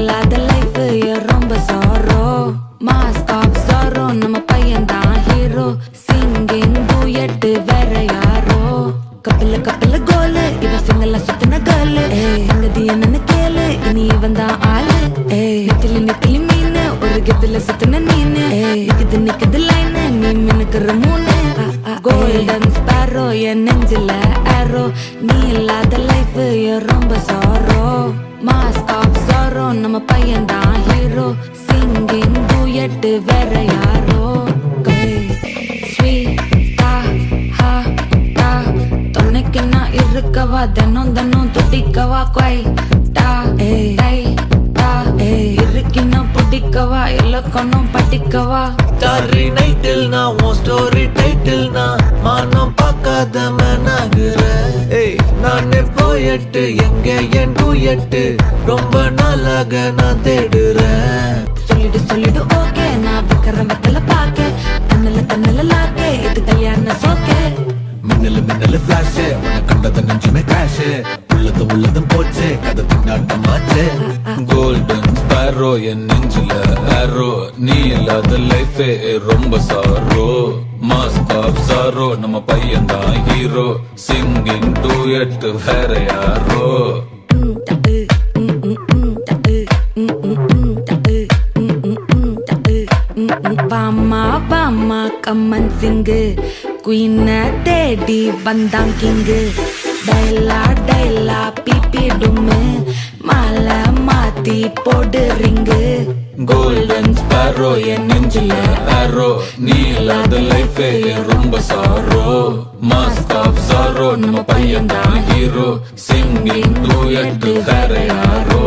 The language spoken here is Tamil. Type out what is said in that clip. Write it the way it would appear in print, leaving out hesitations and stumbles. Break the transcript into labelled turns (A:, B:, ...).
A: இல்லாத லைஃப் ரொம்ப சாரோ மாஸ்க் ஆஃப் சாரோ நம்ம பையன் தான் ஹீரோ சிங்கிங் டூயட் வேற யாரோ கப்பல கோலு இவ சிங்கல்ல சுத்தின கேர்ளு சங்கதி என்னன்னு கேளு இனி இவன் தான் ஆளு நெத்திலி மீன் ஒரு கெத்துல சுத்தின நீனு நிக்குது லைன் நீ மினுக்குற மூணு கோல்டன் ஸ்பாரோ என் நெஞ்சில ஆரோ நீ இல்லாத லைஃப் ரொம்ப சாரோ மாஸ்க் ஆஃப் சாரோ நம்ம பையன் தான் ஹீரோ சிங்கிங் டூயட் வேற யாரோ ஸ்வீட்டா ஹா டா துணைக்கு நான் இருக்கவா தினம் துடிக்கவா கொய்டா இருக்கின்னா பிடிக்கவா இலக்கணம் படிக்கவா
B: ஸ்டாரி நைட்டில் நான் உன் ஸ்டோரி டைட்டில் நான் மானம் பார்க்காத மேனாகுற நானே போயட்டு எங்க என் டூயட்டு ரொம்ப நாளாக நான் தேடுறேன்
A: சொல்லிடு ஓகே நான் வைக்கிற வெத்தல பாக்க தன்னல லாக்கே இது கல்யாண சோக்கே
B: மின்னலு ஃபிளாஷ் உன கண்டத நெஞ்சுமே கிராஷ் உள்ளதும் போச்சு கதை திண்டாட்டமாச்சு கோல்டன் ஸ்பாரோ என் நெஞ்சில ஆரோ நீ இல்லாத லைஃபே ரொம்ப சாரோ மாஸ்க் ஆஃப் சாரோ நம்ம பையன் தான் ஹீரோ சிங்கிங் டூயட் வேற யாரோ
A: பாமா கம்மன் சிங்கு குயின தேடி வந்தான் கிங்கு டைலா பிபி டும்மு மாலை மாத்தி போடு ரிங்கு
B: கோல்டன் ஸ்பாரோ என் நெஞ்சில ஆரோ நீ இல்லாத லைஃபே ரொம்ப சாரோ மாஸ்க் ஆஃப் சாரோ நம்ம பையன் தான் ஹீரோ சிங்கிங் டூயட் வேற யாரோ